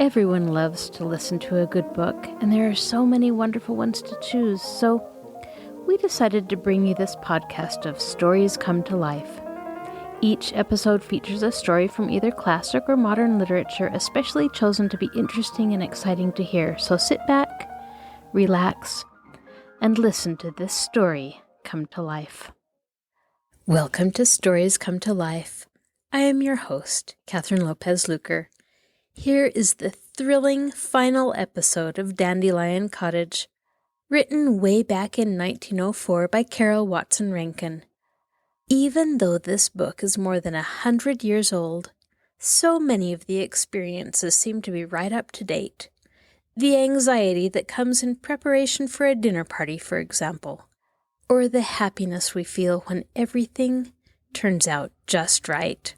Everyone loves to listen to a good book, and there are so many wonderful ones to choose, so we decided to bring you this podcast of Stories Come to Life. Each episode features a story from either classic or modern literature, especially chosen to be interesting and exciting to hear. So sit back, relax, and listen to this story come to life. Welcome to Stories Come to Life. I am your host, Kathryn Lopez Luker. Here is the thrilling final episode of Dandelion Cottage, written way back in 1904 by Carroll Watson Rankin. Even though this book is more than 100 years old, so many of the experiences seem to be right up to date. The anxiety that comes in preparation for a dinner party, for example, or the happiness we feel when everything turns out just right.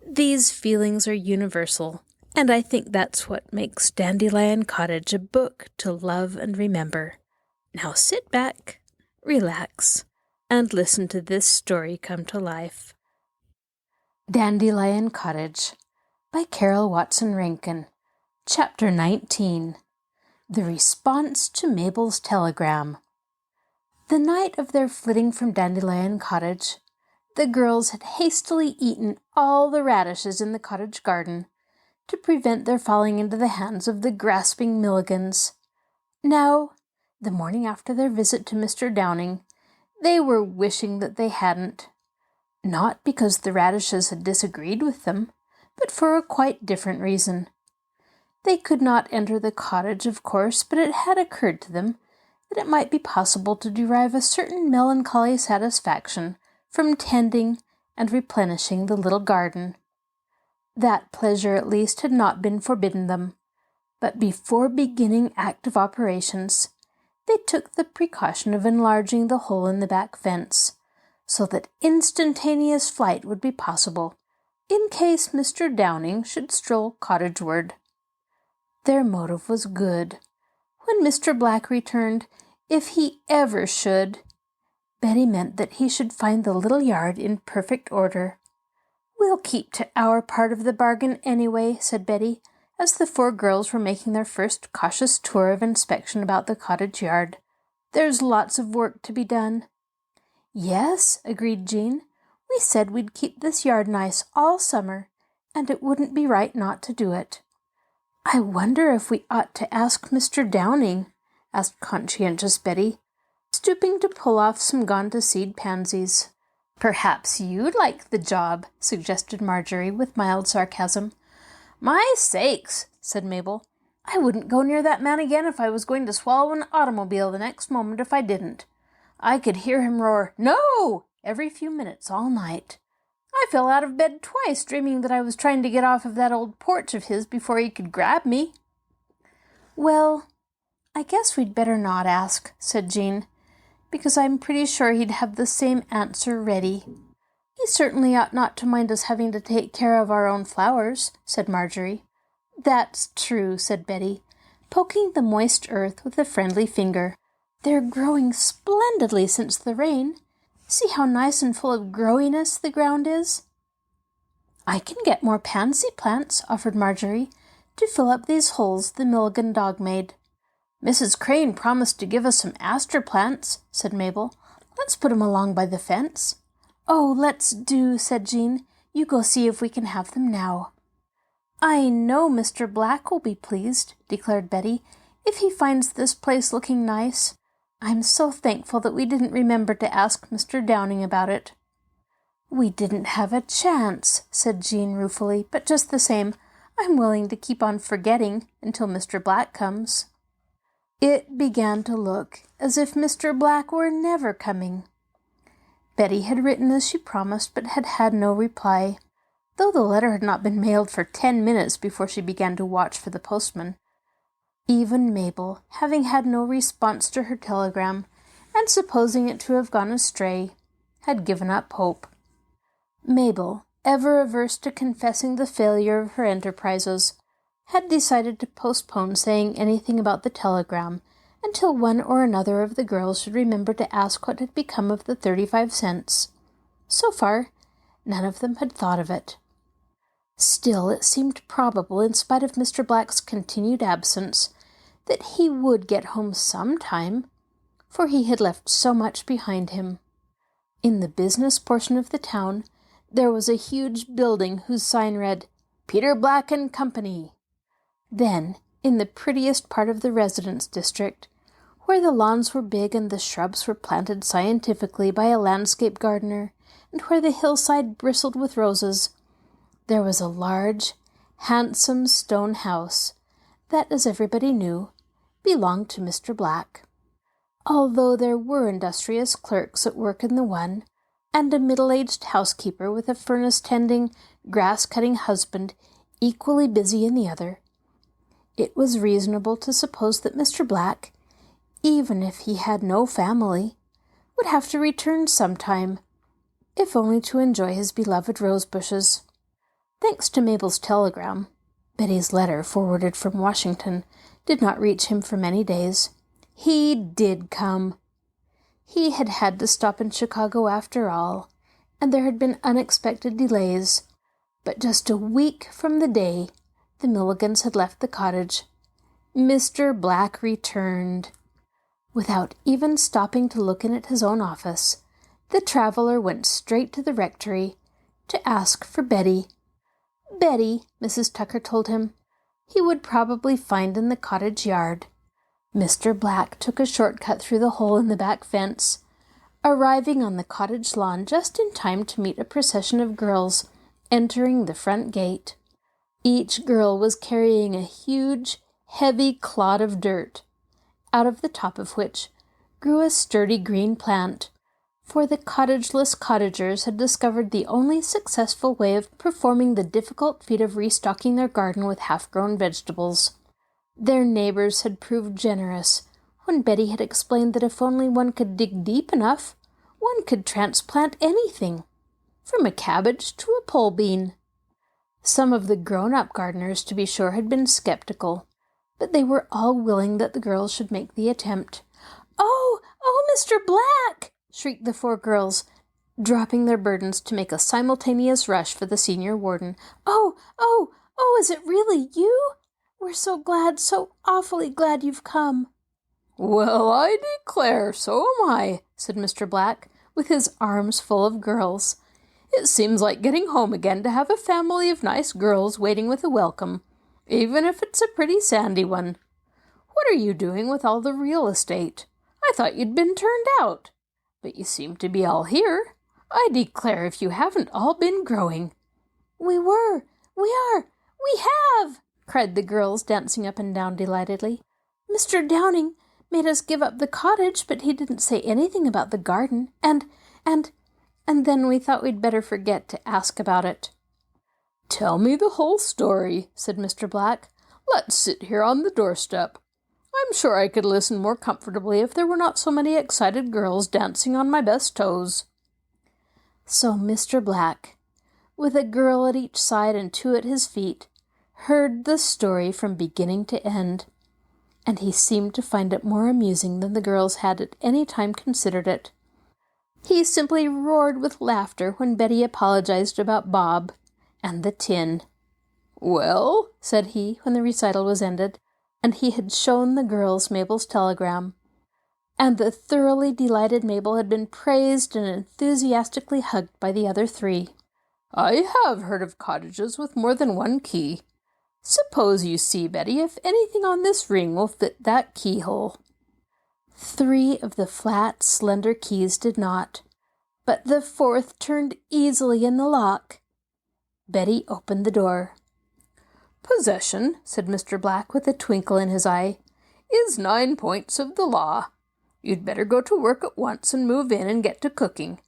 These feelings are universal, and I think that's what makes Dandelion Cottage a book to love and remember. Now sit back, relax, and listen to this story come to life. Dandelion Cottage by Carroll Watson Rankin. Chapter 19. The Response to Mabel's Telegram. The night of their flitting from Dandelion Cottage, the girls had hastily eaten all the radishes in the cottage garden to prevent their falling into the hands of the grasping Milligans. Now, the morning after their visit to Mr. Downing, they were wishing that they hadn't. Not because the radishes had disagreed with them, but for a quite different reason. They could not enter the cottage, of course, but it had occurred to them that it might be possible to derive a certain melancholy satisfaction from tending and replenishing the little garden. That pleasure, at least, had not been forbidden them, but before beginning active operations, they took the precaution of enlarging the hole in the back fence, so that instantaneous flight would be possible, in case Mr. Downing should stroll cottageward. Their motive was good. When Mr. Black returned, if he ever should, Betty meant that he should find the little yard in perfect order. "We'll keep to our part of the bargain anyway," said Betty, as the four girls were making their first cautious tour of inspection about the cottage yard. "There's lots of work to be done." "Yes," agreed Jean. "We said we'd keep this yard nice all summer, and it wouldn't be right not to do it." "I wonder if we ought to ask Mr. Downing?" asked conscientious Betty, stooping to pull off some gone-to-seed pansies. "Perhaps you'd like the job," suggested Marjorie with mild sarcasm. "My sakes," said Mabel. "I wouldn't go near that man again if I was going to swallow an automobile the next moment if I didn't. I could hear him roar, 'No!' every few minutes all night. I fell out of bed twice dreaming that I was trying to get off of that old porch of his before he could grab me." "Well, I guess we'd better not ask," said Jean, "because I'm pretty sure he'd have the same answer ready." "He certainly ought not to mind us having to take care of our own flowers," said Marjorie. "That's true," said Betty, poking the moist earth with a friendly finger. "They're growing splendidly since the rain. See how nice and full of growiness the ground is." "I can get more pansy plants," offered Marjorie, "to fill up these holes the Milligan dog made." "Mrs. Crane promised to give us some aster plants," said Mabel. "Let's put 'em along by the fence." "Oh, let's do," said Jean. "You go see if we can have them now." "I know Mr. Black will be pleased," declared Betty, "if he finds this place looking nice. I'm so thankful that we didn't remember to ask Mr. Downing about it." "We didn't have a chance," said Jean ruefully, "but just the same, I'm willing to keep on forgetting until Mr. Black comes." It began to look as if Mr. Black were never coming. Betty had written as she promised, but had had no reply, though the letter had not been mailed for 10 minutes before she began to watch for the postman. Even Mabel, having had no response to her telegram, and supposing it to have gone astray, had given up hope. Mabel, ever averse to confessing the failure of her enterprises, had decided to postpone saying anything about the telegram until one or another of the girls should remember to ask what had become of the 35 cents. So far, none of them had thought of it. Still, it seemed probable, in spite of Mr. Black's continued absence, that he would get home some time, for he had left so much behind him. In the business portion of the town, there was a huge building whose sign read, Peter Black and Company. Then, in the prettiest part of the residence district, where the lawns were big and the shrubs were planted scientifically by a landscape gardener, and where the hillside bristled with roses, there was a large, handsome stone house that, as everybody knew, belonged to Mr. Black. Although there were industrious clerks at work in the one, and a middle-aged housekeeper with a furnace-tending, grass-cutting husband equally busy in the other, it was reasonable to suppose that Mr. Black, even if he had no family, would have to return sometime, if only to enjoy his beloved rose-bushes. Thanks to Mabel's telegram, Betty's letter, forwarded from Washington, did not reach him for many days. He did come. He had had to stop in Chicago after all, and there had been unexpected delays. But just a week from the day the Milligans had left the cottage, Mr. Black returned. Without even stopping to look in at his own office, the traveler went straight to the rectory to ask for Betty. Betty, Mrs. Tucker told him, he would probably find in the cottage yard. Mr. Black took a shortcut through the hole in the back fence, arriving on the cottage lawn just in time to meet a procession of girls entering the front gate. Each girl was carrying a huge, heavy clod of dirt, out of the top of which grew a sturdy green plant, for the cottageless cottagers had discovered the only successful way of performing the difficult feat of restocking their garden with half-grown vegetables. Their neighbors had proved generous when Betty had explained that if only one could dig deep enough, one could transplant anything, from a cabbage to a pole bean. Some of the grown-up gardeners, to be sure, had been skeptical, but they were all willing that the girls should make the attempt. "Oh, Mr. Black!" shrieked the 4 girls, dropping their burdens to make a simultaneous rush for the senior warden. Oh, is it really you? We're so glad, so awfully glad you've come." "Well, I declare, so am I," said Mr. Black, with his arms full of girls. "It seems like getting home again to have a family of nice girls waiting with a welcome, even if it's a pretty sandy one. What are you doing with all the real estate? I thought you'd been turned out, but you seem to be all here. I declare if you haven't all been growing." "We were, we are, we have!" cried the girls, dancing up and down delightedly. "Mr. Downing made us give up the cottage, but he didn't say anything about the garden, and then we thought we'd better forget to ask about it." "Tell me the whole story," said Mr. Black. "Let's sit here on the doorstep. I'm sure I could listen more comfortably if there were not so many excited girls dancing on my best toes." So Mr. Black, with a girl at each side and 2 at his feet, heard the story from beginning to end, and he seemed to find it more amusing than the girls had at any time considered it. He simply roared with laughter when Betty apologized about Bob and the tin. "Well," said he, when the recital was ended, and he had shown the girls Mabel's telegram, and the thoroughly delighted Mabel had been praised and enthusiastically hugged by the other 3. "I have heard of cottages with more than one key. Suppose you see, Betty, if anything on this ring will fit that keyhole." 3 of the flat, slender keys did not, but the 4th turned easily in the lock. Betty opened the door. "Possession," said Mr. Black with a twinkle in his eye, "is 9 points of the law. You'd better go to work at once and move in and get to cooking.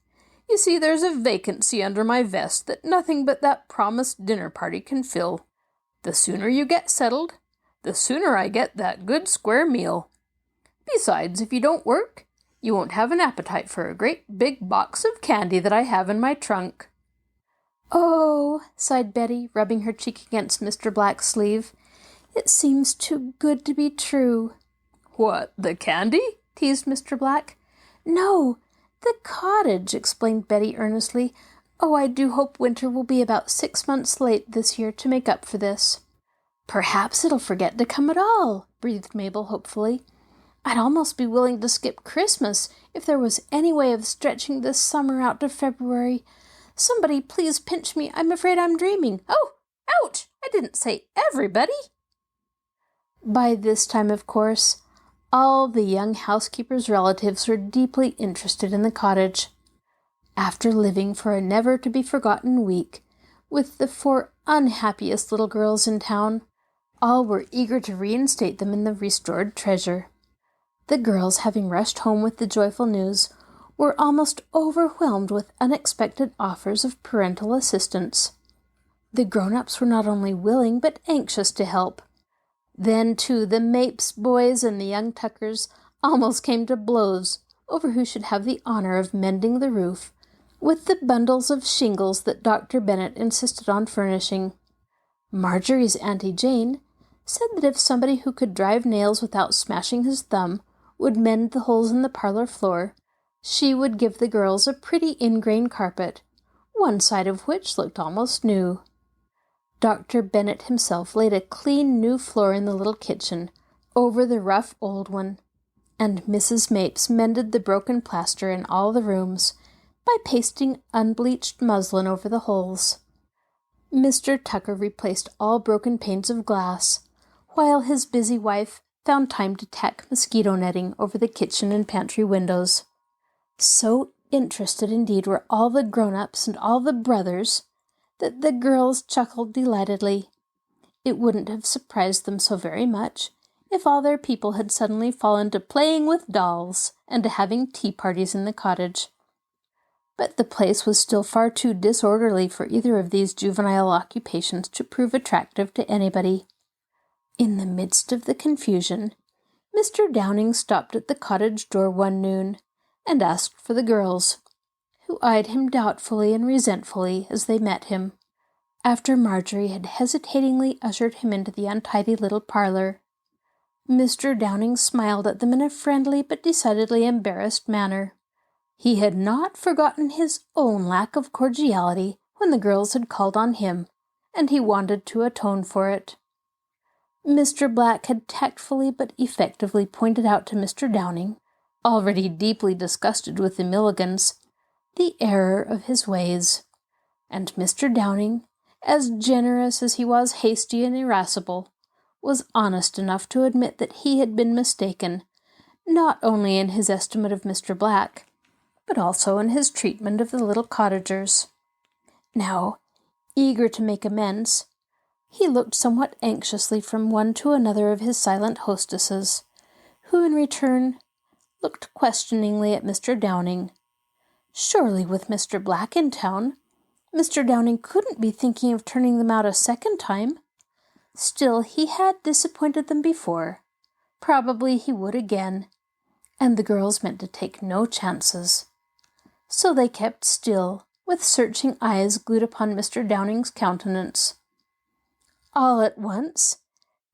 You see, there's a vacancy under my vest that nothing but that promised dinner party can fill. The sooner you get settled, the sooner I get that good square meal. Besides, if you don't work, you won't have an appetite for a great big box of candy that I have in my trunk." "Oh," sighed Betty, rubbing her cheek against Mr. Black's sleeve, "it seems too good to be true." "What, the candy?" teased Mr. Black. "No, the cottage," explained Betty earnestly. Oh, I do hope winter will be about 6 months late this year to make up for this." "Perhaps it'll forget to come at all," breathed Mabel hopefully. "I'd almost be willing to skip Christmas if there was any way of stretching this summer out to February. Somebody please pinch me. I'm afraid I'm dreaming. Oh, ouch! I didn't say everybody." By this time, of course, all the young housekeeper's relatives were deeply interested in the cottage. After living for a never-to-be-forgotten week with the 4 unhappiest little girls in town, all were eager to reinstate them in the restored treasure. The girls, having rushed home with the joyful news, were almost overwhelmed with unexpected offers of parental assistance. The grown-ups were not only willing but anxious to help. Then, too, the Mapes boys and the young Tuckers almost came to blows over who should have the honor of mending the roof with the bundles of shingles that Dr. Bennet insisted on furnishing. Marjorie's Auntie Jane said that if somebody who could drive nails without smashing his thumb would mend the holes in the parlor floor, she would give the girls a pretty ingrain carpet, one side of which looked almost new. Dr. Bennet himself laid a clean new floor in the little kitchen over the rough old one, and Mrs. Mapes mended the broken plaster in all the rooms by pasting unbleached muslin over the holes. Mr. Tucker replaced all broken panes of glass, while his busy wife found time to tack mosquito netting over the kitchen and pantry windows. So interested indeed were all the grown-ups and all the brothers that the girls chuckled delightedly. It wouldn't have surprised them so very much if all their people had suddenly fallen to playing with dolls and to having tea parties in the cottage. But the place was still far too disorderly for either of these juvenile occupations to prove attractive to anybody. In the midst of the confusion, Mr. Downing stopped at the cottage door one noon and asked for the girls, who eyed him doubtfully and resentfully as they met him, after Marjorie had hesitatingly ushered him into the untidy little parlor. Mr. Downing smiled at them in a friendly but decidedly embarrassed manner. He had not forgotten his own lack of cordiality when the girls had called on him, and he wanted to atone for it. Mr. Black had tactfully but effectively pointed out to Mr. Downing, already deeply disgusted with the Milligans, the error of his ways, and Mr. Downing, as generous as he was hasty and irascible, was honest enough to admit that he had been mistaken, not only in his estimate of Mr. Black, but also in his treatment of the little cottagers. Now, eager to make amends, he looked somewhat anxiously from one to another of his silent hostesses, who in return looked questioningly at Mr. Downing. Surely with Mr. Black in town, Mr. Downing couldn't be thinking of turning them out a second time. Still, he had disappointed them before. Probably he would again, and the girls meant to take no chances. So they kept still, with searching eyes glued upon Mr. Downing's countenance. All at once,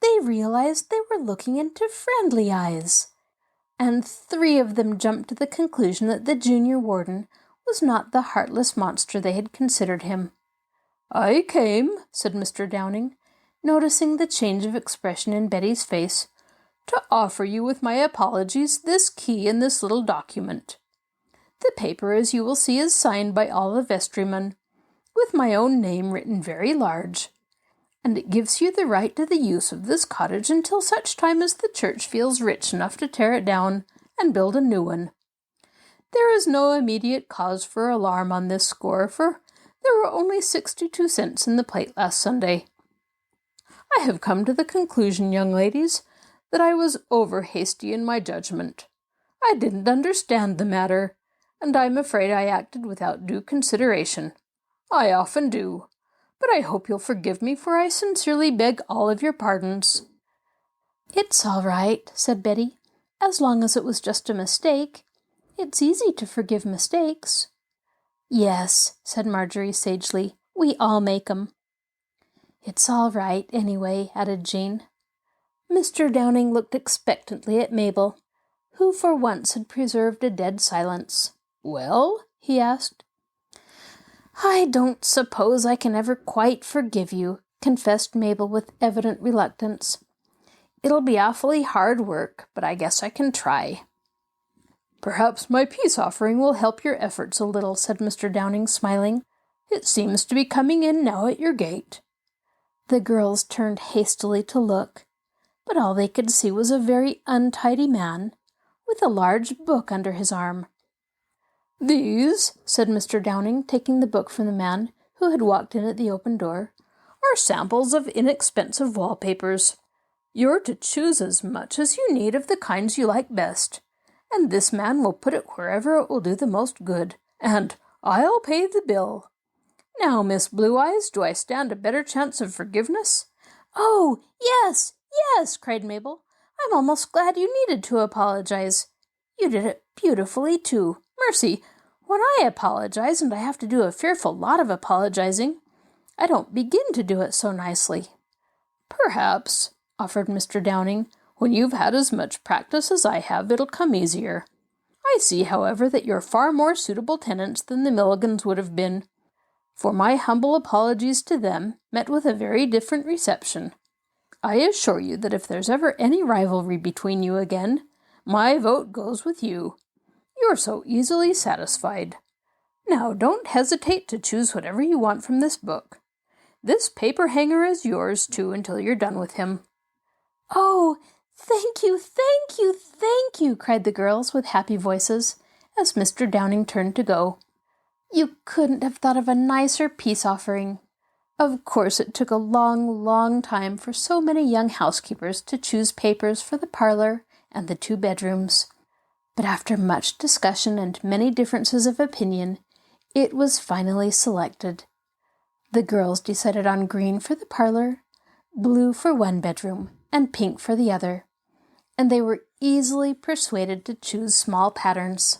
they realized they were looking into friendly eyes, and 3 of them jumped to the conclusion that the junior warden was not the heartless monster they had considered him. "I came," said Mr. Downing, noticing the change of expression in Betty's face, "to offer you with my apologies this key and this little document. The paper, as you will see, is signed by all the vestrymen, with my own name written very large, and it gives you the right to the use of this cottage until such time as the church feels rich enough to tear it down and build a new one. There is no immediate cause for alarm on this score, for there were only 62 cents in the plate last Sunday. I have come to the conclusion, young ladies, that I was over-hasty in my judgment. I didn't understand the matter, and I'm afraid I acted without due consideration. I often do, but I hope you'll forgive me, for I sincerely beg all of your pardons." "It's all right," said Betty, "as long as it was just a mistake. It's easy to forgive mistakes." "Yes," said Marjorie sagely, "we all make 'em." "It's all right, anyway," added Jean. Mr. Downing looked expectantly at Mabel, who for once had preserved a dead silence. "Well?" he asked. I don't suppose I can ever quite forgive you, confessed Mabel with evident reluctance. It'll be awfully hard work, but I guess I can try. Perhaps my peace offering will help your efforts a little, said Mr. Downing, smiling. It seems to be coming in now at your gate. The girls turned hastily to look, but all they could see was a very untidy man, with a large book under his arm. These, said Mr. Downing, taking the book from the man, who had walked in at the open door, are samples of inexpensive wallpapers. You're to choose as much as you need of the kinds you like best, and this man will put it wherever it will do the most good, and I'll pay the bill. Now, Miss Blue Eyes, do I stand a better chance of forgiveness? Oh, yes, yes, cried Mabel. I'm almost glad you needed to apologize. You did it beautifully, too. Mercy, when I apologize, and I have to do a fearful lot of apologizing, I don't begin to do it so nicely. Perhaps, offered Mr. Downing, when you've had as much practice as I have, it'll come easier. I see, however, that you're far more suitable tenants than the Milligans would have been, for my humble apologies to them met with a very different reception. I assure you that if there's ever any rivalry between you again, my vote goes with you. You're so easily satisfied. Now, don't hesitate to choose whatever you want from this book. This paper hanger is yours, too, until you're done with him. Oh, thank you, thank you, thank you, cried the girls with happy voices, as Mr. Downing turned to go. You couldn't have thought of a nicer peace offering. Of course, it took a long, long time for so many young housekeepers to choose papers for the parlor and the 2 bedrooms. But after much discussion and many differences of opinion, it was finally selected. The girls decided on green for the parlor, blue for 1 bedroom, and pink for the other, and they were easily persuaded to choose small patterns.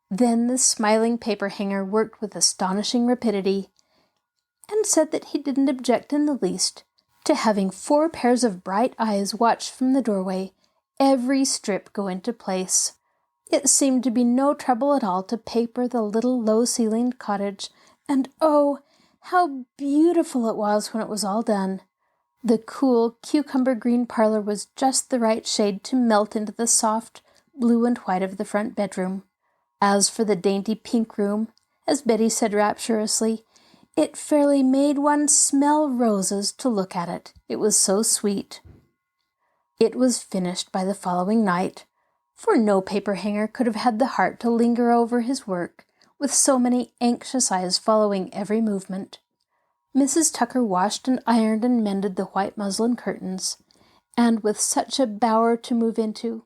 Then the smiling paper hanger worked with astonishing rapidity, and said that he didn't object in the least to having 4 pairs of bright eyes watch from the doorway every strip go into place. It seemed to be no trouble at all to paper the little low-ceilinged cottage, and oh, how beautiful it was when it was all done. The cool cucumber-green parlor was just the right shade to melt into the soft blue and white of the front bedroom. As for the dainty pink room, as Betty said rapturously, it fairly made one smell roses to look at it. It was so sweet. It was finished by the following night, for no paper hanger could have had the heart to linger over his work, with so many anxious eyes following every movement. Mrs. Tucker washed and ironed and mended the white muslin curtains, and with such a bower to move into,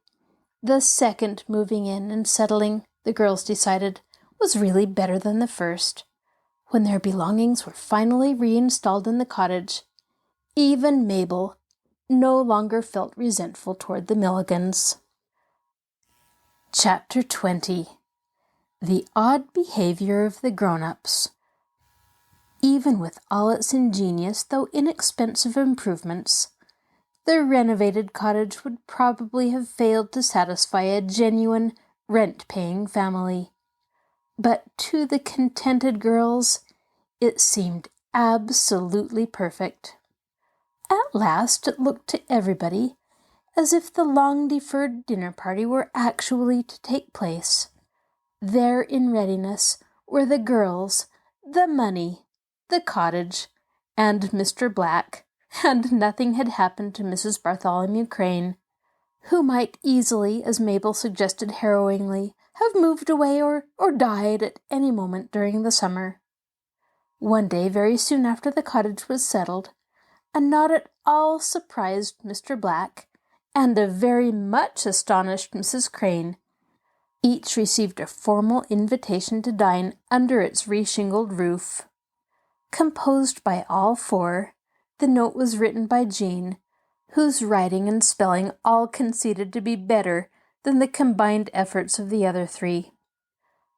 the second moving in and settling, the girls decided, was really better than the first. When their belongings were finally reinstalled in the cottage, even Mabel no longer felt resentful toward the Milligans. Chapter 20. The Odd Behavior of the Grown-ups. Even with all its ingenious, though inexpensive improvements, the renovated cottage would probably have failed to satisfy a genuine rent-paying family. But to the contented girls, it seemed absolutely perfect. At last it looked to everybody as if the long-deferred dinner party were actually to take place. There in readiness were the girls, the money, the cottage, and Mr. Black, and nothing had happened to Mrs. Bartholomew Crane, who might easily, as Mabel suggested harrowingly, have moved away or died at any moment during the summer. One day, very soon after the cottage was settled, a not at all surprised Mr. Black and a very much astonished Mrs. Crane each received a formal invitation to dine under its reshingled roof. Composed by all 4, the note was written by Jean, whose writing and spelling all conceded to be better than the combined efforts of the other 3.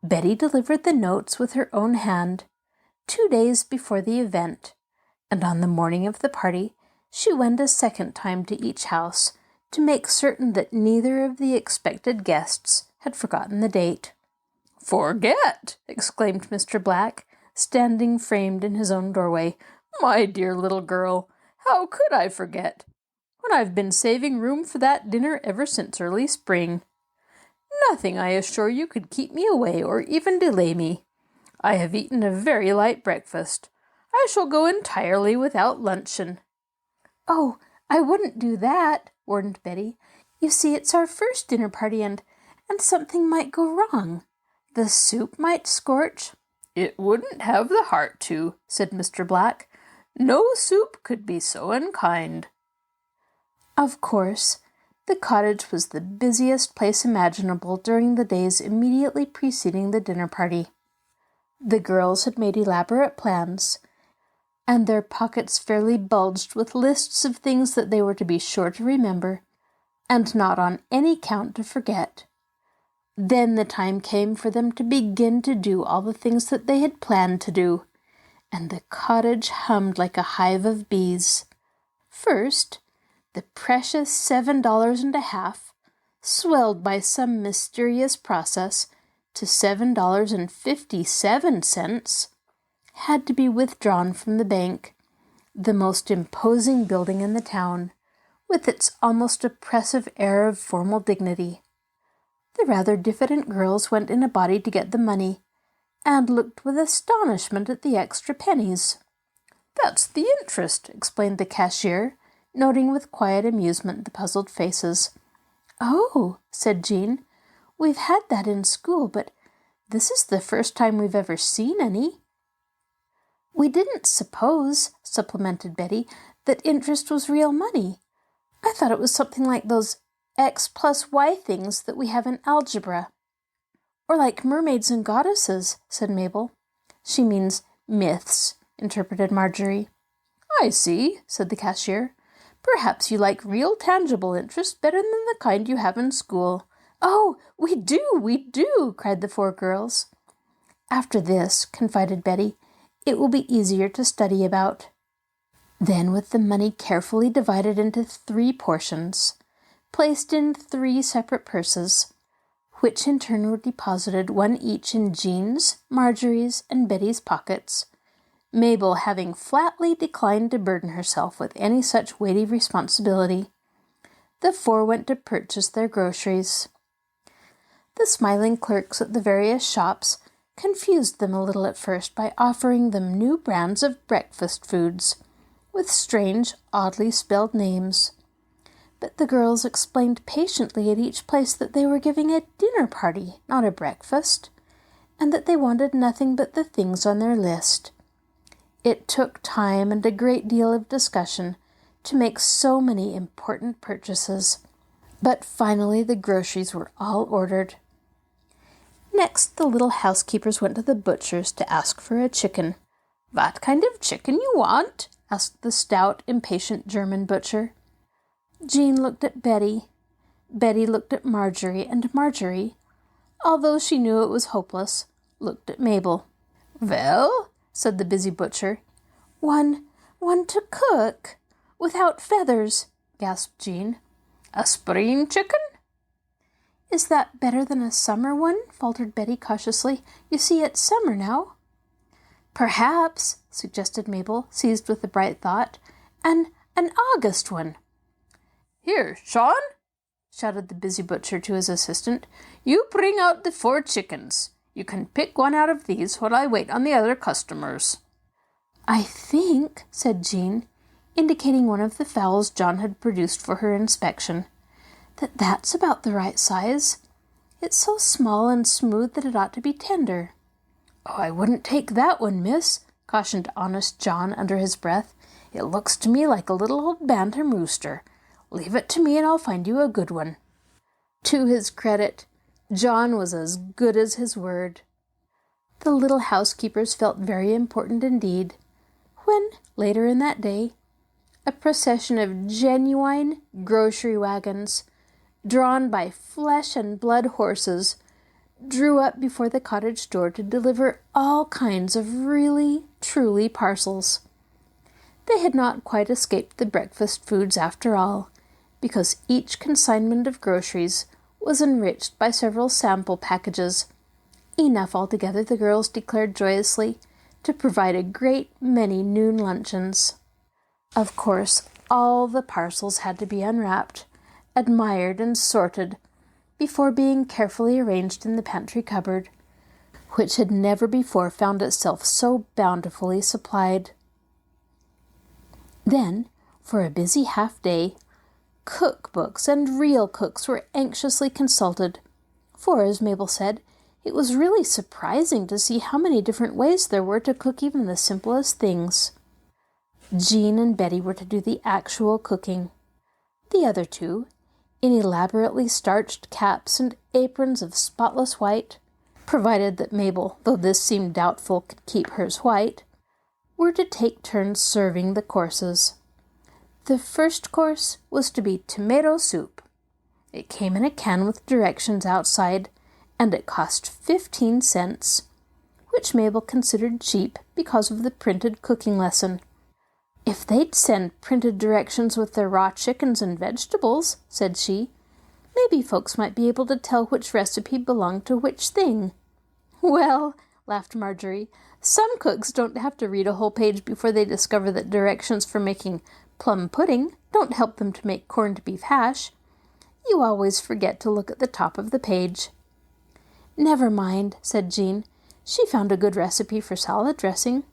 Betty delivered the notes with her own hand 2 days before the event, and on the morning of the party she went a second time to each house to make certain that neither of the expected guests had forgotten the date. "Forget!" exclaimed Mr. Black, standing framed in his own doorway. "My dear little girl, how could I forget? When I've been saving room for that dinner ever since early spring. Nothing, I assure you, could keep me away or even delay me. I have eaten a very light breakfast. I shall go entirely without luncheon." "Oh, I wouldn't do that," warned Betty. "You see, it's our first dinner party and something might go wrong. The soup might scorch." "It wouldn't have the heart to," said Mr. Black. "No soup could be so unkind." Of course, the cottage was the busiest place imaginable during the days immediately preceding the dinner party. The girls had made elaborate plans, and their pockets fairly bulged with lists of things that they were to be sure to remember, and not on any count to forget. Then the time came for them to begin to do all the things that they had planned to do, and the cottage hummed like a hive of bees. First, the precious $7.50, swelled by some mysterious process to $7.57, had to be withdrawn from the bank, the most imposing building in the town, with its almost oppressive air of formal dignity. The rather diffident girls went in a body to get the money, and looked with astonishment at the extra pennies. "That's the interest," explained the cashier, noting with quiet amusement the puzzled faces. "Oh," said Jean, "we've had that in school, but this is the first time we've ever seen any." "We didn't suppose," supplemented Betty, "that interest was real money. I thought it was something like those X plus Y things that we have in algebra." "Or like mermaids and goddesses," said Mabel. "She means myths," interpreted Marjorie. "I see," said the cashier. "Perhaps you like real tangible interest better than the kind you have in school." "Oh, we do," cried the four girls. "After this," confided Betty, "it will be easier to study about." Then, with the money carefully divided into 3 portions, placed in 3 separate purses, which in turn were deposited one each in Jean's, Marjorie's, and Betty's pockets, Mabel having flatly declined to burden herself with any such weighty responsibility, the 4 went to purchase their groceries. The smiling clerks at the various shops confused them a little at first by offering them new brands of breakfast foods, with strange, oddly spelled names. But the girls explained patiently at each place that they were giving a dinner party, not a breakfast, and that they wanted nothing but the things on their list. It took time and a great deal of discussion to make so many important purchases, but finally the groceries were all ordered. Next, the little housekeepers went to the butcher's to ask for a chicken. "What kind of chicken you want?" asked the stout, impatient German butcher. Jean looked at Betty. Betty looked at Marjorie, and Marjorie, although she knew it was hopeless, looked at Mabel. "Well," said the busy butcher. One to cook, without feathers," gasped Jean. "A spring chicken?" "Is that better than a summer one?" faltered Betty cautiously. "You see, it's summer now." "Perhaps," suggested Mabel, seized with a bright thought, "an August one." "Here, Sean," shouted the busy butcher to his assistant, "you bring out the 4 chickens. You can pick one out of these while I wait on the other customers." "I think," said Jean, indicating one of the fowls John had produced for her inspection, "that's about the right size. It's so small and smooth that it ought to be tender." "Oh, I wouldn't take that one, miss," cautioned honest John under his breath. "It looks to me like a little old bantam rooster. Leave it to me and I'll find you a good one." To his credit, John was as good as his word. The little housekeepers felt very important indeed, when, later in that day, a procession of genuine grocery wagons, drawn by flesh and blood horses, drew up before the cottage door to deliver all kinds of really, truly parcels. They had not quite escaped the breakfast foods after all, because each consignment of groceries was enriched by several sample packages, enough altogether, the girls declared joyously, to provide a great many noon luncheons. Of course, all the parcels had to be unwrapped, admired and sorted before being carefully arranged in the pantry cupboard, which had never before found itself so bountifully supplied. Then, for a busy half-day, cookbooks and real cooks were anxiously consulted, for, as Mabel said, it was really surprising to see how many different ways there were to cook even the simplest things. Jean and Betty were to do the actual cooking. The other two, in elaborately starched caps and aprons of spotless white, provided that Mabel, though this seemed doubtful, could keep hers white, were to take turns serving the courses. The first course was to be tomato soup. It came in a can with directions outside, and it cost 15 cents, which Mabel considered cheap because of the printed cooking lesson. "If they'd send printed directions with their raw chickens and vegetables," said she, "maybe folks might be able to tell which recipe belonged to which thing." "Well," laughed Marjorie, "some cooks don't have to read a whole page before they discover that directions for making plum pudding don't help them to make corned beef hash. You always forget to look at the top of the page." "Never mind," said Jean. "She found a good recipe for salad dressing."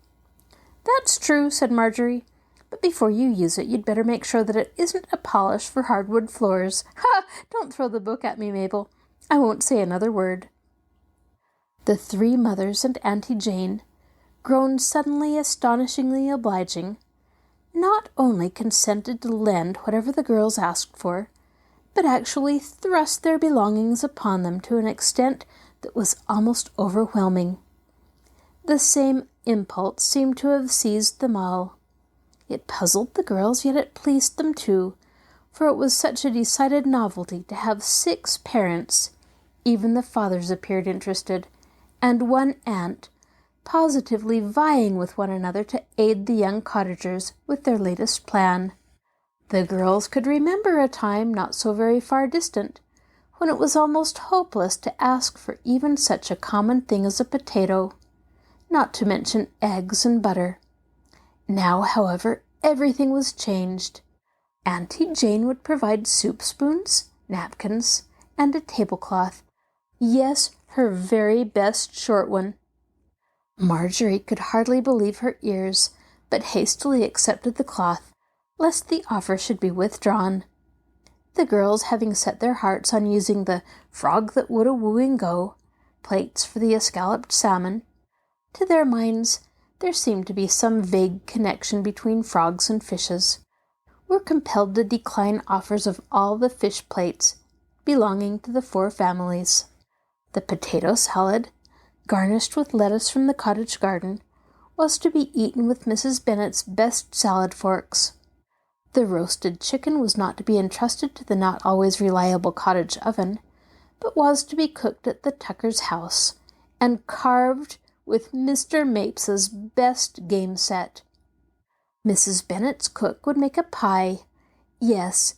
"That's true," said Marjorie. "But before you use it, you'd better make sure that it isn't a polish for hardwood floors. Ha! Don't throw the book at me, Mabel. I won't say another word." The three mothers and Auntie Jane, grown suddenly astonishingly obliging, not only consented to lend whatever the girls asked for, but actually thrust their belongings upon them to an extent that was almost overwhelming. The same impulse seemed to have seized them all. It puzzled the girls, yet it pleased them too, for it was such a decided novelty to have 6 parents, even the fathers appeared interested, and one aunt, positively vying with one another to aid the young cottagers with their latest plan. The girls could remember a time not so very far distant, when it was almost hopeless to ask for even such a common thing as a potato, not to mention eggs and butter. Now, however, everything was changed. Auntie Jane would provide soup spoons, napkins, and a tablecloth. Yes, her very best short one. Marjorie could hardly believe her ears, but hastily accepted the cloth, lest the offer should be withdrawn. The girls, having set their hearts on using the frog that would a wooing go, plates for the escalloped salmon, to their minds there seemed to be some vague connection between frogs and fishes, were compelled to decline offers of all the fish plates belonging to the 4 families. The potato salad, garnished with lettuce from the cottage garden, was to be eaten with Mrs. Bennet's best salad forks. The roasted chicken was not to be entrusted to the not always reliable cottage oven, but was to be cooked at the Tuckers' house, and carved with Mr. Mapes's best game set. Mrs. Bennet's cook would make a pie, yes,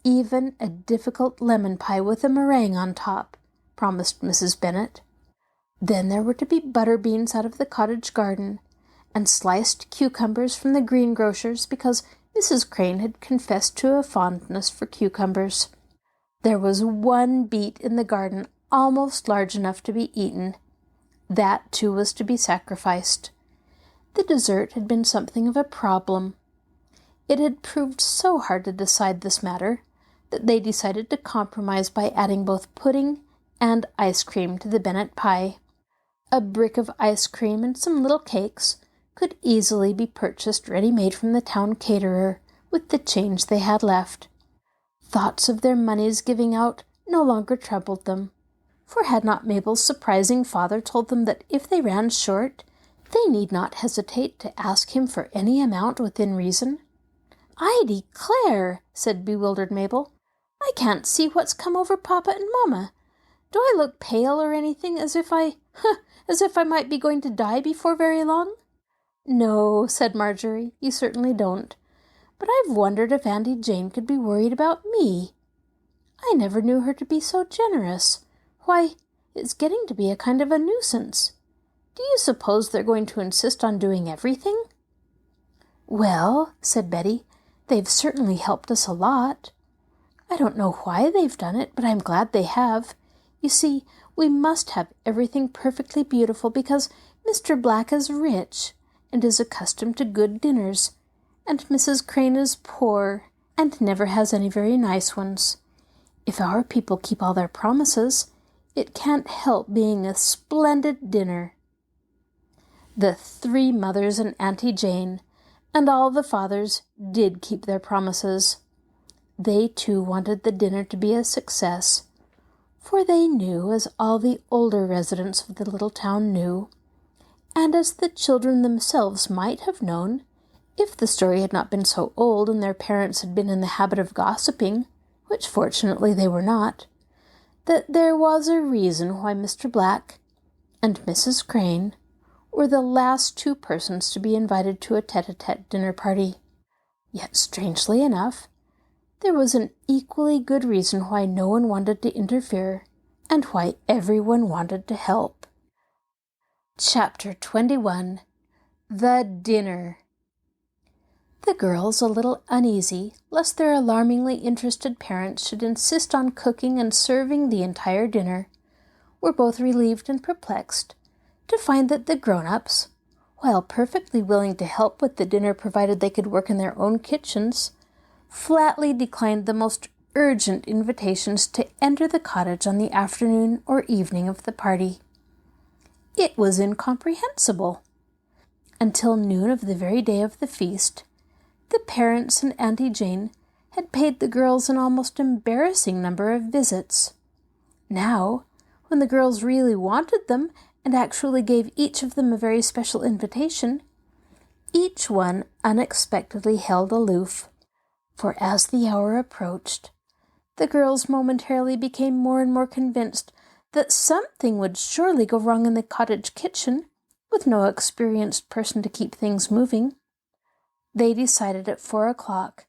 even a difficult lemon pie with a meringue on top, promised Mrs. Bennet. Then there were to be butter beans out of the cottage garden, and sliced cucumbers from the greengrocer's, because Mrs. Crane had confessed to a fondness for cucumbers. There was one beet in the garden almost large enough to be eaten. That, too, was to be sacrificed. The dessert had been something of a problem. It had proved so hard to decide this matter that they decided to compromise by adding both pudding and ice cream to the Bennet pie. A brick of ice cream and some little cakes could easily be purchased ready-made from the town caterer with the change they had left. Thoughts of their money's giving out no longer troubled them, for had not Mabel's surprising father told them that if they ran short, they need not hesitate to ask him for any amount within reason? "I declare," said bewildered Mabel, "I can't see what's come over Papa and Mamma. Do I look pale or anything, as if I might be going to die before very long?" "No," said Marjorie, "you certainly don't. But I've wondered if Auntie Jane could be worried about me. I never knew her to be so generous. Why, it's getting to be a kind of a nuisance. Do you suppose they're going to insist on doing everything?" "Well," said Betty, "they've certainly helped us a lot. I don't know why they've done it, but I'm glad they have. You see, we must have everything perfectly beautiful because Mr. Black is rich and is accustomed to good dinners, and Mrs. Crane is poor and never has any very nice ones. If our people keep all their promises, it can't help being a splendid dinner." The 3 mothers and Auntie Jane and all the fathers did keep their promises. They too wanted the dinner to be a success, for they knew, as all the older residents of the little town knew, and as the children themselves might have known, if the story had not been so old and their parents had been in the habit of gossiping, which fortunately they were not, that there was a reason why Mr. Black and Mrs. Crane were the last 2 persons to be invited to a tete-a-tete dinner party. Yet, strangely enough, there was an equally good reason why no one wanted to interfere, and why everyone wanted to help. Chapter 21. The Dinner. The girls, a little uneasy lest their alarmingly interested parents should insist on cooking and serving the entire dinner, were both relieved and perplexed to find that the grown-ups, while perfectly willing to help with the dinner provided they could work in their own kitchens, flatly declined the most urgent invitations to enter the cottage on the afternoon or evening of the party. It was incomprehensible. Until noon of the very day of the feast, the parents and Auntie Jane had paid the girls an almost embarrassing number of visits. Now, when the girls really wanted them and actually gave each of them a very special invitation, each one unexpectedly held aloof, for as the hour approached, the girls momentarily became more and more convinced that something would surely go wrong in the cottage kitchen, with no experienced person to keep things moving. They decided at 4 o'clock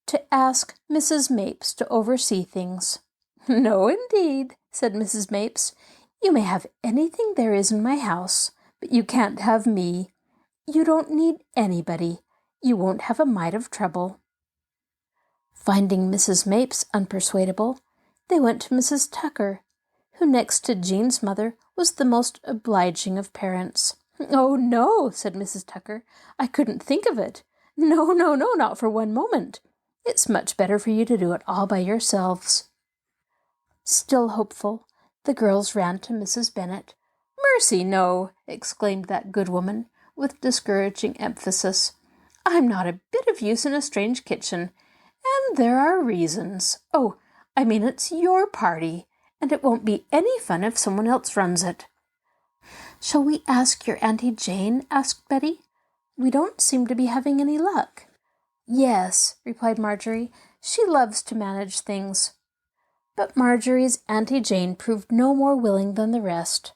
to ask Mrs. Mapes to oversee things. "No, indeed," said Mrs. Mapes. "You may have anything there is in my house, but you can't have me. You don't need anybody. You won't have a mite of trouble." Finding Mrs. Mapes unpersuadable, they went to Mrs. Tucker, who next to Jean's mother was the most obliging of parents. "Oh, no," said Mrs. Tucker. "I couldn't think of it. No, not for one moment. It's much better for you to do it all by yourselves." Still hopeful, the girls ran to Mrs. Bennet. "Mercy, no!" exclaimed that good woman, with discouraging emphasis. "I'm not a bit of use in a strange kitchen, and there are reasons. Oh, I mean it's your party, and it won't be any fun if someone else runs it." "Shall we ask your Auntie Jane?" asked Betty. "We don't seem to be having any luck." "Yes," replied Marjorie. "She loves to manage things." But Marjorie's Auntie Jane proved no more willing than the rest.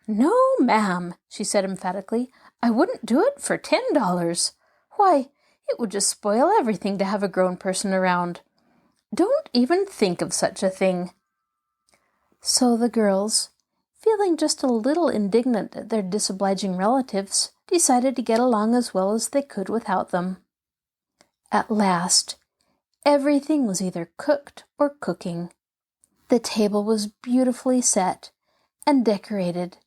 "No, ma'am," she said emphatically. "I wouldn't do it for $10. Why, it would just spoil everything to have a grown person around. Don't even think of such a thing." So the girls, feeling just a little indignant at their disobliging relatives, decided to get along as well as they could without them. At last, everything was either cooked or cooking. The table was beautifully set and decorated,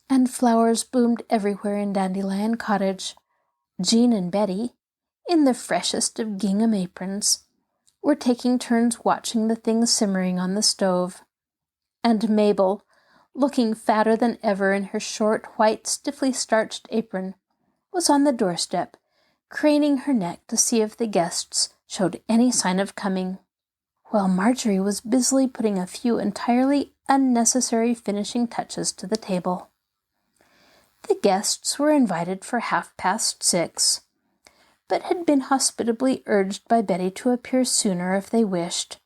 and flowers bloomed everywhere in Dandelion Cottage. Jean and Betty, in the freshest of gingham aprons, were taking turns watching the things simmering on the stove, and Mabel, looking fatter than ever in her short, white, stiffly starched apron, was on the doorstep, craning her neck to see if the guests showed any sign of coming, while Marjorie was busily putting a few entirely unnecessary finishing touches to the table. The guests were invited for 6:30, but had been hospitably urged by Betty to appear sooner if they wished.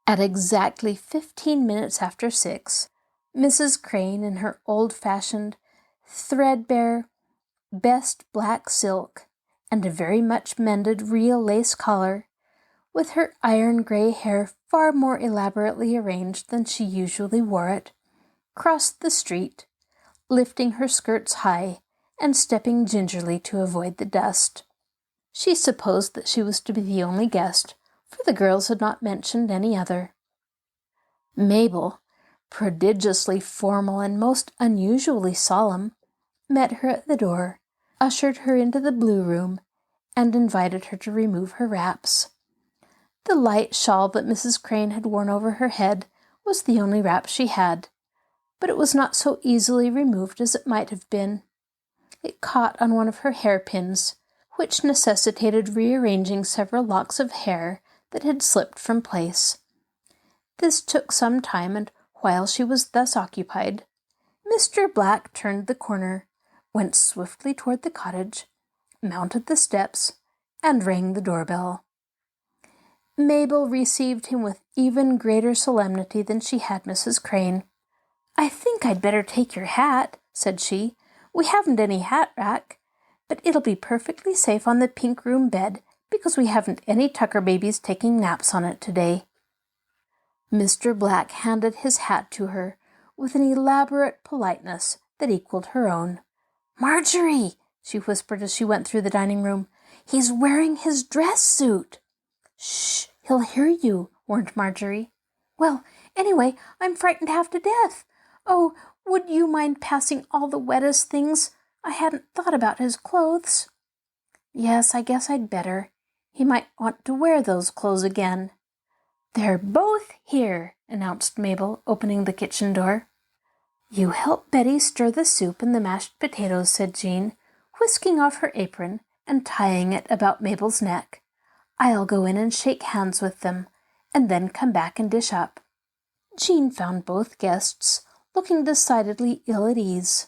At exactly 15 minutes after 6, Mrs. Crane, in her old-fashioned, threadbare, best black silk, and a very much mended real lace collar, with her iron-gray hair far more elaborately arranged than she usually wore it, crossed the street, lifting her skirts high and stepping gingerly to avoid the dust. She supposed that she was to be the only guest, for the girls had not mentioned any other. Mabel, prodigiously formal and most unusually solemn, met her at the door, ushered her into the blue room, and invited her to remove her wraps. The light shawl that Mrs. Crane had worn over her head was the only wrap she had, but it was not so easily removed as it might have been. It caught on one of her hairpins, which necessitated rearranging several locks of hair that had slipped from place. This took some time, and while she was thus occupied, Mr. Black turned the corner, went swiftly toward the cottage, mounted the steps, and rang the doorbell. Mabel received him with even greater solemnity than she had Mrs. Crane. "I think I'd better take your hat," said she. "We haven't any hat rack, but it'll be perfectly safe on the pink room bed because we haven't any Tucker babies taking naps on it today." Mr. Black handed his hat to her with an elaborate politeness that equaled her own. "Marjorie," she whispered as she went through the dining room, "he's wearing his dress suit." "Shh, he'll hear you," warned Marjorie. "Well, anyway, I'm frightened half to death. Oh, would you mind passing all the wettest things? I hadn't thought about his clothes." "Yes, I guess I'd better. He might want to wear those clothes again." "They're both here," announced Mabel, opening the kitchen door. "You help Betty stir the soup and the mashed potatoes," said Jean, whisking off her apron and tying it about Mabel's neck. "I'll go in and shake hands with them, and then come back and dish up." Jean found both guests looking decidedly ill at ease.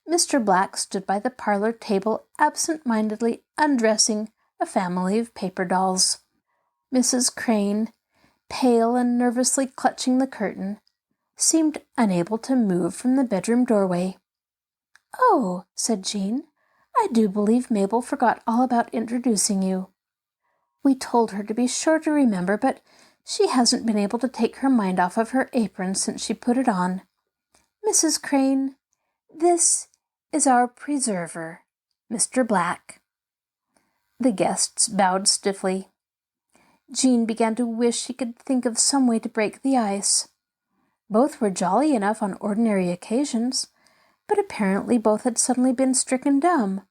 Mr. Black stood by the parlor table absent-mindedly undressing a family of paper dolls. Mrs. Crane, pale and nervously clutching the curtain, seemed unable to move from the bedroom doorway. "Oh," said Jean, "I do believe Mabel forgot all about introducing you. We told her to be sure to remember, but she hasn't been able to take her mind off of her apron since she put it on. Mrs. Crane, this is our preserver, Mr. Black." The guests bowed stiffly. Jean began to wish she could think of some way to break the ice. Both were jolly enough on ordinary occasions, but apparently both had suddenly been stricken dumb.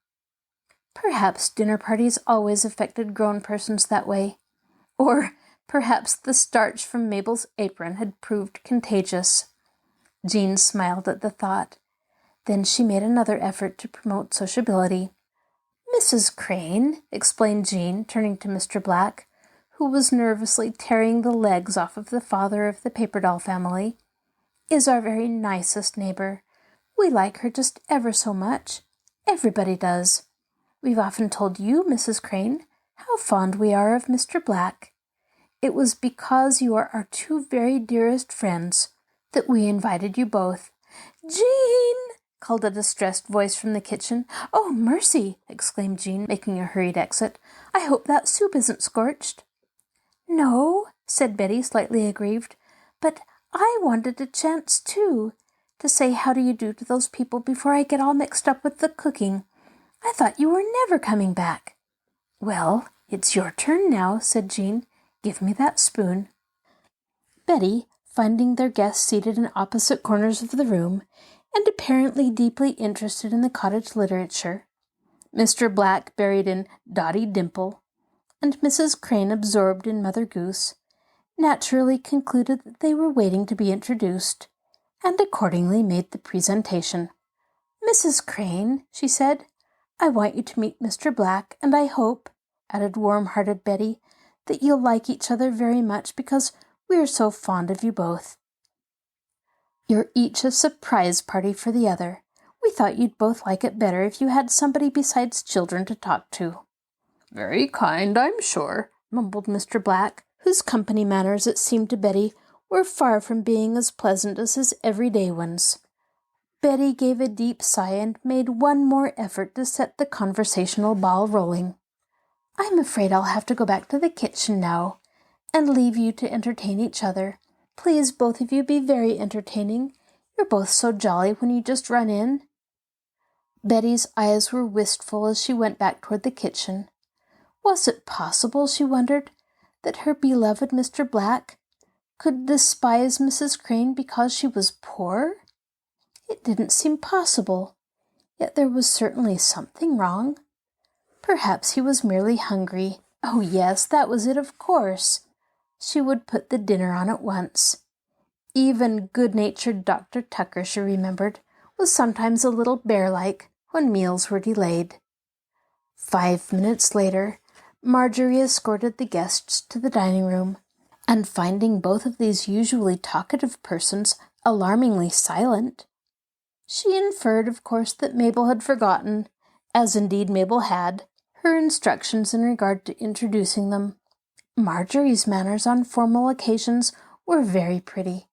Perhaps dinner parties always affected grown persons that way, or perhaps the starch from Mabel's apron had proved contagious. Jean smiled at the thought. Then she made another effort to promote sociability. "Mrs. Crane," explained Jean, turning to Mr. Black, who was nervously tearing the legs off of the father of the paper doll family, "is our very nicest neighbor. We like her just ever so much. Everybody does. We've often told you, Mrs. Crane, how fond we are of Mr. Black. It was because you are our two very dearest friends that we invited you both." "Jean!" called a distressed voice from the kitchen. "Oh, mercy!" exclaimed Jean, making a hurried exit. "I hope that soup isn't scorched." "No," said Betty, slightly aggrieved, "but I wanted a chance, too, to say how do you do to those people before I get all mixed up with the cooking. I thought you were never coming back." "Well, it's your turn now," said Jean. "Give me that spoon." Betty, finding their guests seated in opposite corners of the room, and apparently deeply interested in the cottage literature, Mr. Black buried in Dotty Dimple, and Mrs. Crane absorbed in Mother Goose, naturally concluded that they were waiting to be introduced, and accordingly made the presentation. "Mrs. Crane," she said, "I want you to meet Mr. Black, and I hope," added warm-hearted Betty, "that you'll like each other very much because we are so fond of you both. You're each a surprise party for the other. We thought you'd both like it better if you had somebody besides children to talk to." "Very kind, I'm sure," mumbled Mr. Black, whose company manners, it seemed to Betty, were far from being as pleasant as his everyday ones. Betty gave a deep sigh and made one more effort to set the conversational ball rolling. "I'm afraid I'll have to go back to the kitchen now and leave you to entertain each other. Please, both of you, be very entertaining. You're both so jolly when you just run in." Betty's eyes were wistful as she went back toward the kitchen. Was it possible, she wondered, that her beloved Mr. Black could despise Mrs. Crane because she was poor? It didn't seem possible, yet there was certainly something wrong. Perhaps he was merely hungry. Oh yes, that was it, of course. She would put the dinner on at once. Even good-natured Dr. Tucker, she remembered, was sometimes a little bear-like when meals were delayed. 5 minutes later, Marjorie escorted the guests to the dining room, and finding both of these usually talkative persons alarmingly silent, she inferred, of course, that Mabel had forgotten, as indeed Mabel had, her instructions in regard to introducing them. Marjorie's manners on formal occasions were very pretty.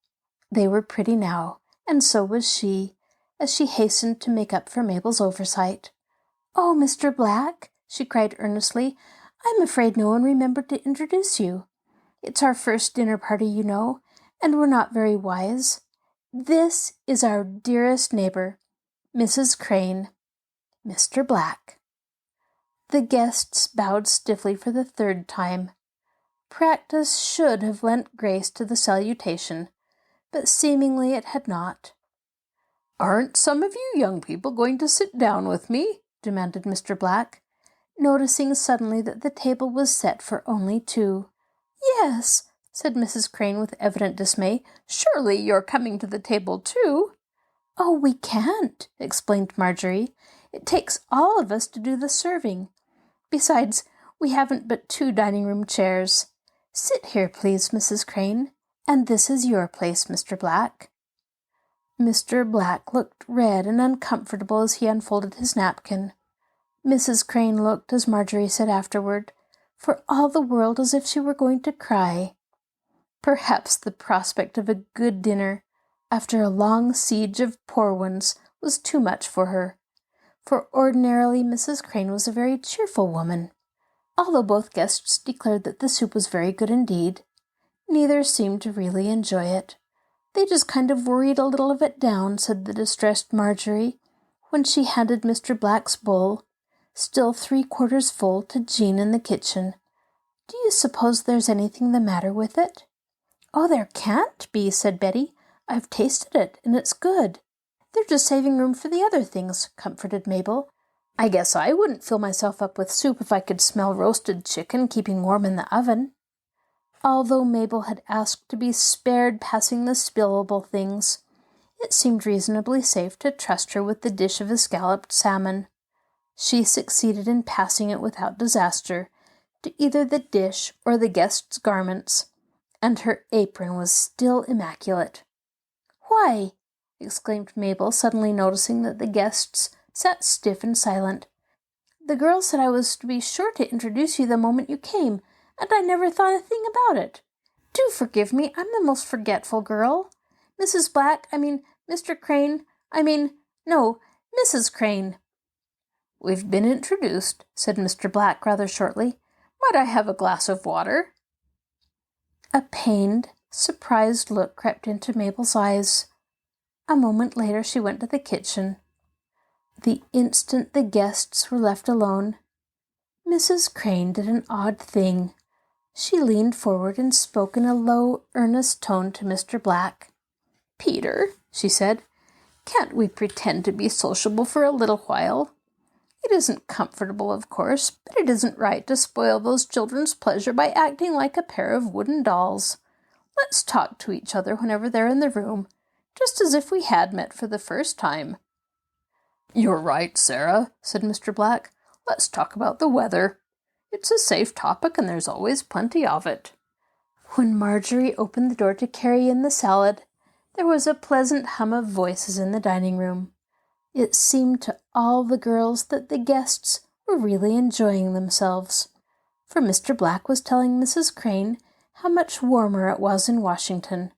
They were pretty now, and so was she, as she hastened to make up for Mabel's oversight. "Oh, Mr. Black," she cried earnestly, "I'm afraid no one remembered to introduce you. It's our first dinner party, you know, and we're not very wise. This is our dearest neighbor, Mrs. Crane, Mr. Black." The guests bowed stiffly for the third time. Practice should have lent grace to the salutation, but seemingly it had not. "Aren't some of you young people going to sit down with me?" demanded Mr. Black, noticing suddenly that the table was set for only two. "Yes," said Mrs. Crane with evident dismay. "Surely you're coming to the table too." "Oh, we can't," explained Marjorie. "It takes all of us to do the serving. Besides, we haven't but 2 dining-room chairs. Sit here, please, Mrs. Crane, and this is your place, Mr. Black." Mr. Black looked red and uncomfortable as he unfolded his napkin. Mrs. Crane looked, as Marjorie said afterward, for all the world as if she were going to cry. Perhaps the prospect of a good dinner, after a long siege of poor ones, was too much for her, for ordinarily Mrs. Crane was a very cheerful woman. Although both guests declared that the soup was very good indeed, neither seemed to really enjoy it. "They just kind of worried a little of it down," said the distressed Marjorie, when she handed Mr. Black's bowl, still 3/4 full, to Jean in the kitchen. "Do you suppose there's anything the matter with it?" "Oh, there can't be," said Betty. "I've tasted it, and it's good. They're just saving room for the other things," comforted Mabel. "I guess I wouldn't fill myself up with soup if I could smell roasted chicken keeping warm in the oven." Although Mabel had asked to be spared passing the spillable things, it seemed reasonably safe to trust her with the dish of escalloped salmon. She succeeded in passing it without disaster to either the dish or the guests' garments, and her apron was still immaculate. "Why!" exclaimed Mabel, suddenly noticing that the guests sat stiff and silent. "The girl said I was to be sure to introduce you the moment you came, and I never thought a thing about it. Do forgive me, I'm the most forgetful girl. Mrs. Black, Mr. Crane, no, Mrs. Crane." "We've been introduced," said Mr. Black rather shortly. "Might I have a glass of water?" A pained, surprised look crept into Mabel's eyes. A moment later she went to the kitchen. The instant the guests were left alone, Mrs. Crane did an odd thing. She leaned forward and spoke in a low, earnest tone to Mr. Black. "Peter," she said, "can't we pretend to be sociable for a little while? It isn't comfortable, of course, but it isn't right to spoil those children's pleasure by acting like a pair of wooden dolls. Let's talk to each other whenever they're in the room, just as if we had met for the first time." "You're right, Sarah," said Mr. Black. "Let's talk about the weather. It's a safe topic, and there's always plenty of it." When Marjorie opened the door to carry in the salad, there was a pleasant hum of voices in the dining room. It seemed to all the girls that the guests were really enjoying themselves, for Mr. Black was telling Mrs. Crane how much warmer it was in Washington,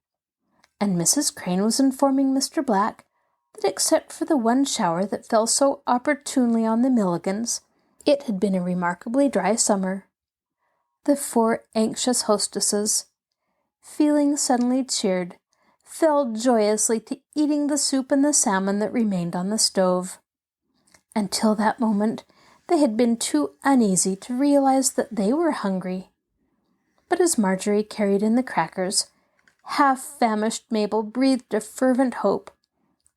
and Mrs. Crane was informing Mr. Black that except for the one shower that fell so opportunely on the Milligans, it had been a remarkably dry summer. The 4 anxious hostesses, feeling suddenly cheered, fell joyously to eating the soup and the salmon that remained on the stove. Until that moment, they had been too uneasy to realize that they were hungry. But as Marjorie carried in the crackers, half-famished Mabel breathed a fervent hope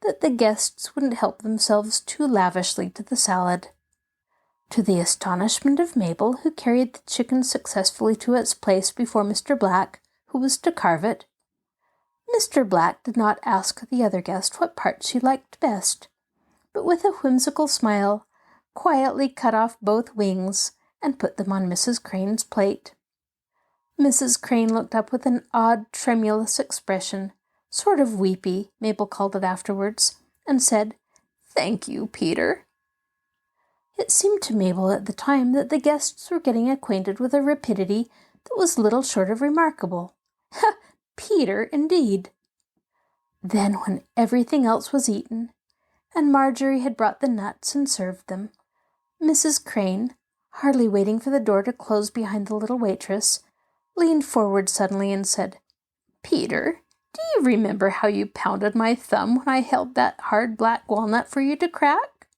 that the guests wouldn't help themselves too lavishly to the salad. To the astonishment of Mabel, who carried the chicken successfully to its place before Mr. Black, who was to carve it, Mr. Black did not ask the other guest what part she liked best, but with a whimsical smile, quietly cut off both wings and put them on Mrs. Crane's plate. Mrs. Crane looked up with an odd, tremulous expression, sort of weepy, Mabel called it afterwards, and said, "Thank you, Peter." It seemed to Mabel at the time that the guests were getting acquainted with a rapidity that was little short of remarkable. Ha! Peter, indeed! Then, when everything else was eaten, and Marjorie had brought the nuts and served them, Mrs. Crane, hardly waiting for the door to close behind the little waitress, leaned forward suddenly and said, "Peter, do you remember how you pounded my thumb when I held that hard black walnut for you to crack?"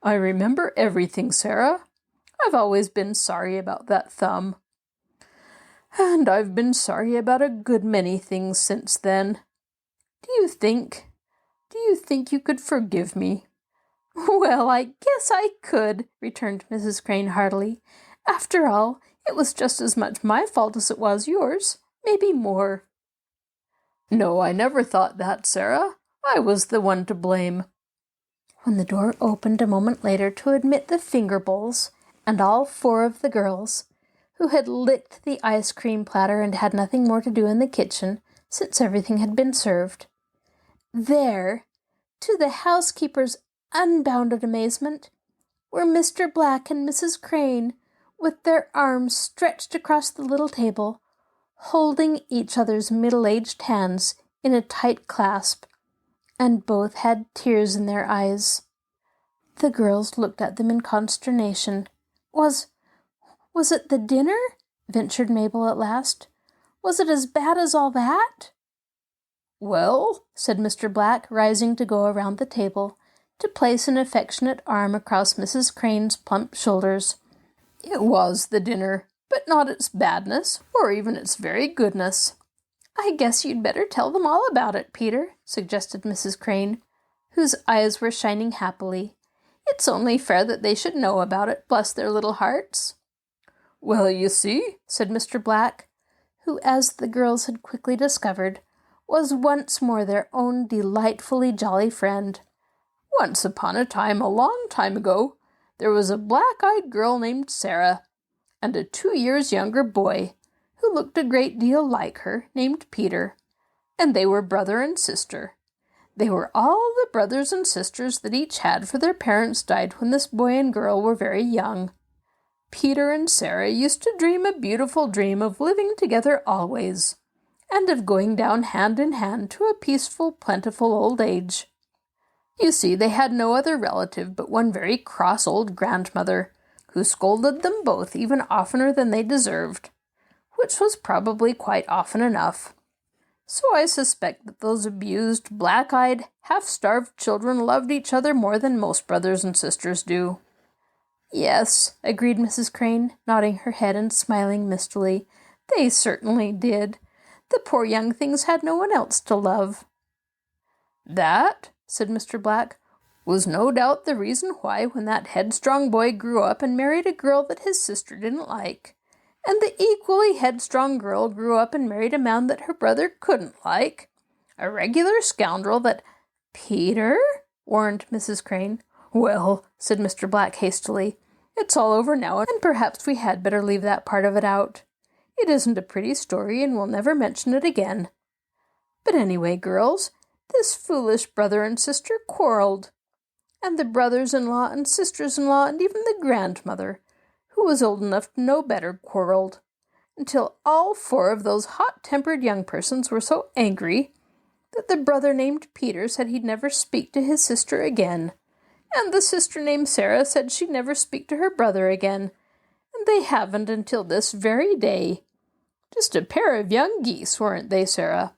"I remember everything, Sarah. I've always been sorry about that thumb. And I've been sorry about a good many things since then. Do you think you could forgive me?" "Well, I guess I could," returned Mrs. Crane heartily. "After all, it was just as much my fault as it was yours, maybe more." "No, I never thought that, Sarah. I was the one to blame." When the door opened a moment later to admit the finger bowls and all 4 of the girls, who had licked the ice cream platter and had nothing more to do in the kitchen since everything had been served, there, to the housekeeper's unbounded amazement, were Mr. Black and Mrs. Crane, with their arms stretched across the little table, holding each other's middle-aged hands in a tight clasp, and both had tears in their eyes. The girls looked at them in consternation. Was it the dinner?" ventured Mabel at last. "Was it as bad as all that?" "Well," said Mr. Black, rising to go around the table, to place an affectionate arm across Mrs. Crane's plump shoulders, "it was the dinner, but not its badness, or even its very goodness." "I guess you'd better tell them all about it, Peter," suggested Mrs. Crane, whose eyes were shining happily. "It's only fair that they should know about it, bless their little hearts." "Well, you see," said Mr. Black, who, as the girls had quickly discovered, was once more their own delightfully jolly friend. "Once upon a time, a long time ago, there was a black-eyed girl named Sarah, and a 2 years younger boy, who looked a great deal like her, named Peter, and they were brother and sister. They were all the brothers and sisters that each had, for their parents died when this boy and girl were very young. Peter and Sarah used to dream a beautiful dream of living together always, and of going down hand in hand to a peaceful, plentiful old age. You see, they had no other relative but one very cross old grandmother, who scolded them both even oftener than they deserved, which was probably quite often enough. So I suspect that those abused, black-eyed, half-starved children loved each other more than most brothers and sisters do." "Yes," agreed Mrs. Crane, nodding her head and smiling mistily. "They certainly did. The poor young things had no one else to love." "That," said Mr. Black, "was no doubt the reason why, when that headstrong boy grew up and married a girl that his sister didn't like, and the equally headstrong girl grew up and married a man that her brother couldn't like, a regular scoundrel that—" "Peter?" warned Mrs. Crane. "Well," said Mr. Black hastily, "it's all over now, and perhaps we had better leave that part of it out. It isn't a pretty story, and we'll never mention it again. But anyway, girls, this foolish brother and sister quarreled, and the brothers-in-law and sisters-in-law and even the grandmother, who was old enough to know better, quarreled, until all 4 of those hot-tempered young persons were so angry that the brother named Peter said he'd never speak to his sister again, and the sister named Sarah said she'd never speak to her brother again, and they haven't until this very day. Just a pair of young geese, weren't they, Sarah?"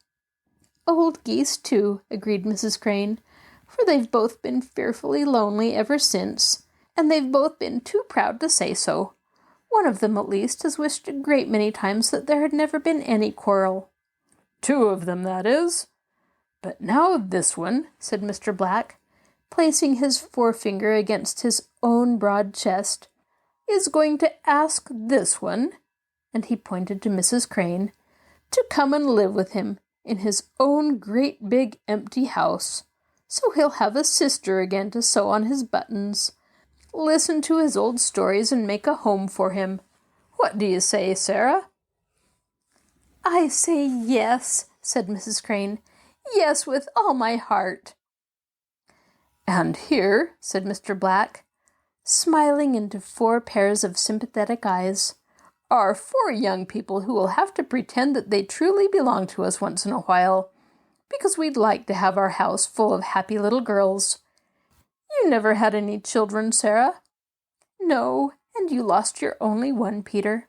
old geese, too," agreed Mrs. Crane, "for they've both been fearfully lonely ever since, and they've both been too proud to say so. One of them, at least, has wished a great many times that there had never been any quarrel." "Two of them, that is. But now this one," said Mr. Black, placing his forefinger against his own broad chest, "is going to ask this one," and he pointed to Mrs. Crane, "to come and live with him in his own great big empty house. So he'll have a sister again to sew on his buttons, listen to his old stories, and make a home for him. What do you say, Sarah?" "I say yes," said Mrs. Crane. "Yes, with all my heart." "And here," said Mr. Black, smiling into 4 pairs of sympathetic eyes, "are 4 young people who will have to pretend that they truly belong to us once in a while, because we'd like to have our house full of happy little girls. You never had any children, Sarah?" "No, and you lost your only one, Peter."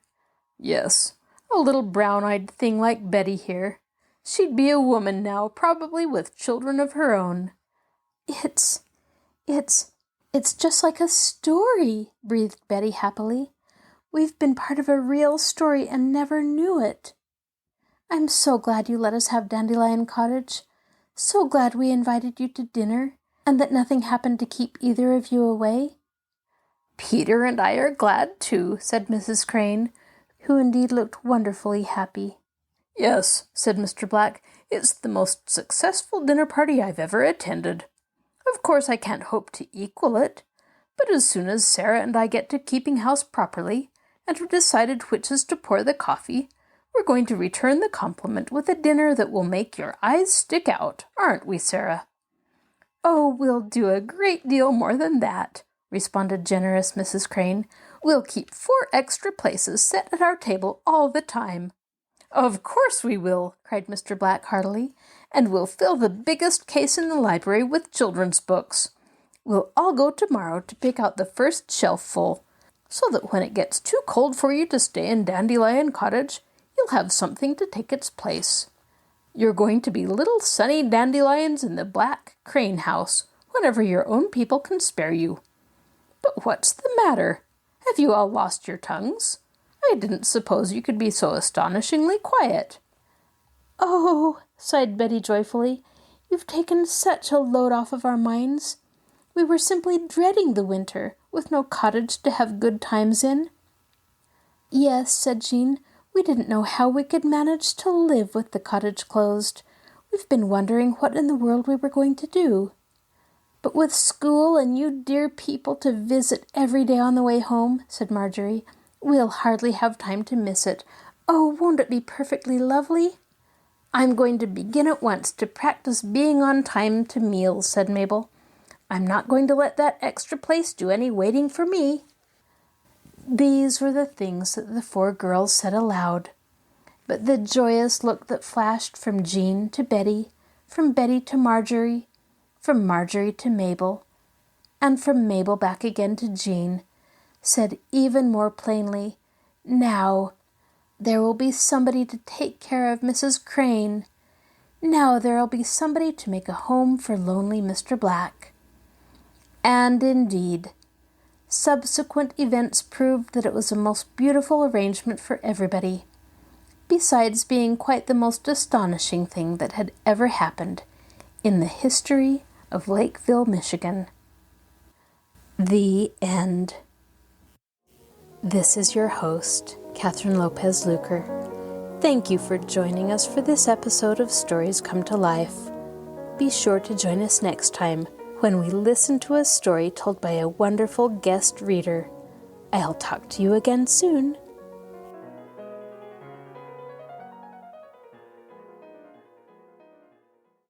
"Yes, a little brown-eyed thing like Betty here. She'd be a woman now, probably with children of her own." It's just like a story," breathed Betty happily. "We've been part of a real story and never knew it. I'm so glad you let us have Dandelion Cottage. So glad we invited you to dinner, and that nothing happened to keep either of you away." "Peter and I are glad, too," said Mrs. Crane, who indeed looked wonderfully happy. "Yes," said Mr. Black, "it's the most successful dinner party I've ever attended. Of course I can't hope to equal it, but as soon as Sarah and I get to keeping house properly, and have decided which is to pour the coffee, we're going to return the compliment with a dinner that will make your eyes stick out, aren't we, Sarah?" "Oh, we'll do a great deal more than that," responded generous Mrs. Crane. "We'll keep 4 extra places set at our table all the time." "Of course we will," cried Mr. Black heartily, "and we'll fill the biggest case in the library with children's books. We'll all go tomorrow to pick out the first shelf full, so that when it gets too cold for you to stay in Dandelion Cottage, you'll have something to take its place. You're going to be little sunny dandelions in the Black Crane house whenever your own people can spare you. But what's the matter? Have you all lost your tongues? I didn't suppose you could be so astonishingly quiet." "Oh," sighed Betty joyfully, "you've taken such a load off of our minds. We were simply dreading the winter, with no cottage to have good times in." "Yes," said Jean, "we didn't know how we could manage to live with the cottage closed. We've been wondering what in the world we were going to do." "But with school and you dear people to visit every day on the way home," said Marjorie, "we'll hardly have time to miss it. Oh, won't it be perfectly lovely?" "I'm going to begin at once to practice being on time to meals," said Mabel. "I'm not going to let that extra place do any waiting for me." These were the things that the 4 girls said aloud. But the joyous look that flashed from Jean to Betty, from Betty to Marjorie, from Marjorie to Mabel, and from Mabel back again to Jean, said even more plainly, "Now there will be somebody to take care of Mrs. Crane. Now there will be somebody to make a home for lonely Mr. Black." And indeed, subsequent events proved that it was a most beautiful arrangement for everybody, besides being quite the most astonishing thing that had ever happened in the history of Lakeville, Michigan. The end. This is your host, Kathryn Lopez Luker. Thank you for joining us for this episode of Stories Come to Life. Be sure to join us next time when we listen to a story told by a wonderful guest reader. I'll talk to you again soon.